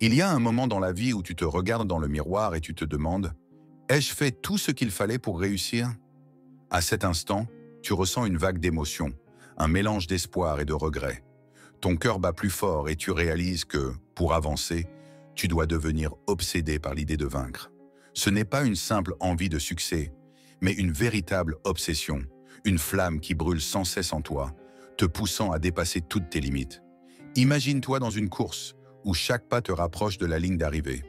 Il y a un moment dans la vie où tu te regardes dans le miroir et tu te demandes « Ai-je fait tout ce qu'il fallait pour réussir ?» À cet instant, tu ressens une vague d'émotions, un mélange d'espoir et de regret. Ton cœur bat plus fort et tu réalises que, pour avancer, tu dois devenir obsédé par l'idée de vaincre. Ce n'est pas une simple envie de succès, mais une véritable obsession, une flamme qui brûle sans cesse en toi, te poussant à dépasser toutes tes limites. Imagine-toi dans une course où chaque pas te rapproche de la ligne d'arrivée.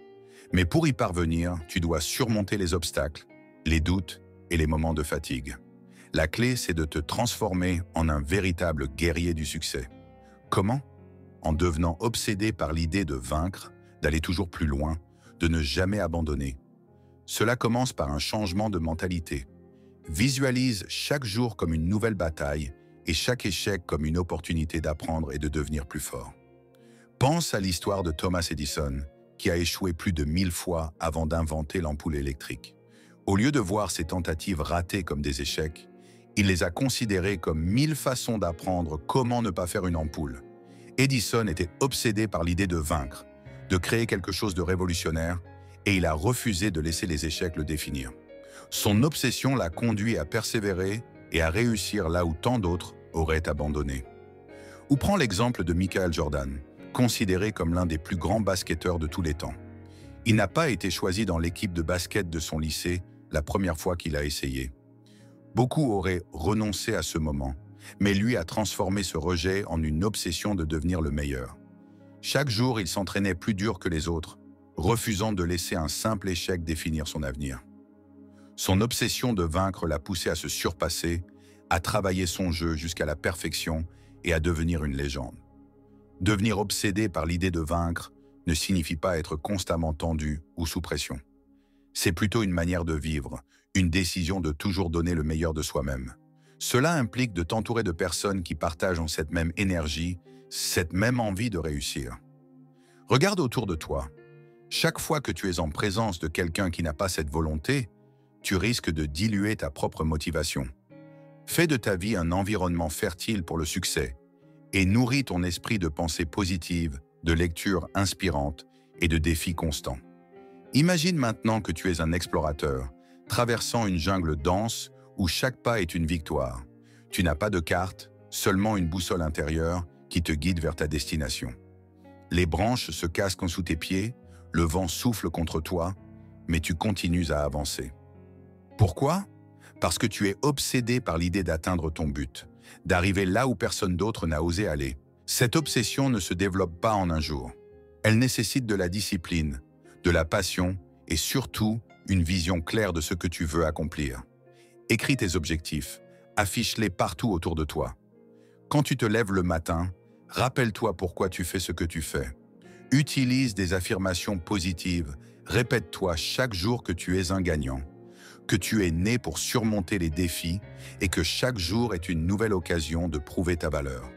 Mais pour y parvenir, tu dois surmonter les obstacles, les doutes et les moments de fatigue. La clé, c'est de te transformer en un véritable guerrier du succès. Comment? En devenant obsédé par l'idée de vaincre, d'aller toujours plus loin, de ne jamais abandonner. Cela commence par un changement de mentalité. Visualise chaque jour comme une nouvelle bataille et chaque échec comme une opportunité d'apprendre et de devenir plus fort. Pense à l'histoire de Thomas Edison, qui a échoué plus de 1000 fois avant d'inventer l'ampoule électrique. Au lieu de voir ses tentatives ratées comme des échecs, il les a considérées comme 1000 façons d'apprendre comment ne pas faire une ampoule. Edison était obsédé par l'idée de vaincre, de créer quelque chose de révolutionnaire, et il a refusé de laisser les échecs le définir. Son obsession l'a conduit à persévérer et à réussir là où tant d'autres auraient abandonné. Ou prends l'exemple de Michael Jordan, considéré comme l'un des plus grands basketteurs de tous les temps. Il n'a pas été choisi dans l'équipe de basket de son lycée la première fois qu'il a essayé. Beaucoup auraient renoncé à ce moment, mais lui a transformé ce rejet en une obsession de devenir le meilleur. Chaque jour, il s'entraînait plus dur que les autres, refusant de laisser un simple échec définir son avenir. Son obsession de vaincre l'a poussé à se surpasser, à travailler son jeu jusqu'à la perfection et à devenir une légende. Devenir obsédé par l'idée de vaincre ne signifie pas être constamment tendu ou sous pression. C'est plutôt une manière de vivre, une décision de toujours donner le meilleur de soi-même. Cela implique de t'entourer de personnes qui partagent cette même énergie, cette même envie de réussir. Regarde autour de toi. Chaque fois que tu es en présence de quelqu'un qui n'a pas cette volonté, tu risques de diluer ta propre motivation. Fais de ta vie un environnement fertile pour le succès et nourris ton esprit de pensées positives, de lectures inspirantes et de défis constants. Imagine maintenant que tu es un explorateur, traversant une jungle dense où chaque pas est une victoire. Tu n'as pas de carte, seulement une boussole intérieure qui te guide vers ta destination. Les branches se cassent sous tes pieds, le vent souffle contre toi, mais tu continues à avancer. Pourquoi? Parce que tu es obsédé par l'idée d'atteindre ton but, d'arriver là où personne d'autre n'a osé aller. Cette obsession ne se développe pas en un jour. Elle nécessite de la discipline, de la passion et surtout une vision claire de ce que tu veux accomplir. Écris tes objectifs, affiche-les partout autour de toi. Quand tu te lèves le matin, rappelle-toi pourquoi tu fais ce que tu fais. Utilise des affirmations positives, répète-toi chaque jour que tu es un gagnant, que tu es né pour surmonter les défis et que chaque jour est une nouvelle occasion de prouver ta valeur.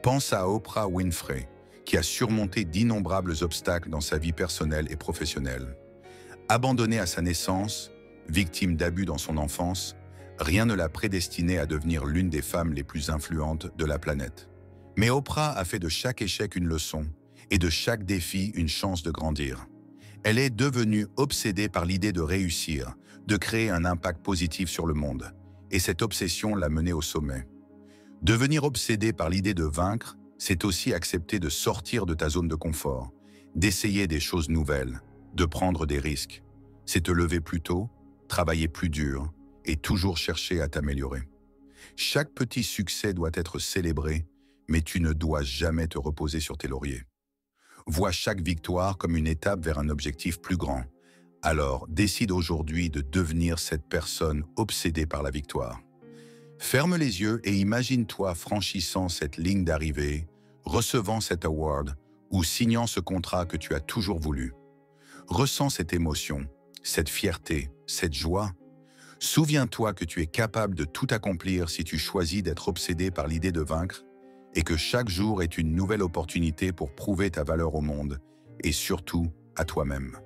Pense à Oprah Winfrey, qui a surmonté d'innombrables obstacles dans sa vie personnelle et professionnelle. Abandonnée à sa naissance, victime d'abus dans son enfance, rien ne l'a prédestinée à devenir l'une des femmes les plus influentes de la planète. Mais Oprah a fait de chaque échec une leçon et de chaque défi une chance de grandir. Elle est devenue obsédée par l'idée de réussir, de créer un impact positif sur le monde, et cette obsession l'a menée au sommet. Devenir obsédé par l'idée de vaincre, c'est aussi accepter de sortir de ta zone de confort, d'essayer des choses nouvelles, de prendre des risques. C'est te lever plus tôt, travailler plus dur et toujours chercher à t'améliorer. Chaque petit succès doit être célébré, mais tu ne dois jamais te reposer sur tes lauriers. Vois chaque victoire comme une étape vers un objectif plus grand. Alors, décide aujourd'hui de devenir cette personne obsédée par la victoire. Ferme les yeux et imagine-toi franchissant cette ligne d'arrivée, recevant cet award ou signant ce contrat que tu as toujours voulu. Ressens cette émotion, cette fierté, cette joie. Souviens-toi que tu es capable de tout accomplir si tu choisis d'être obsédé par l'idée de vaincre et que chaque jour est une nouvelle opportunité pour prouver ta valeur au monde et surtout à toi-même.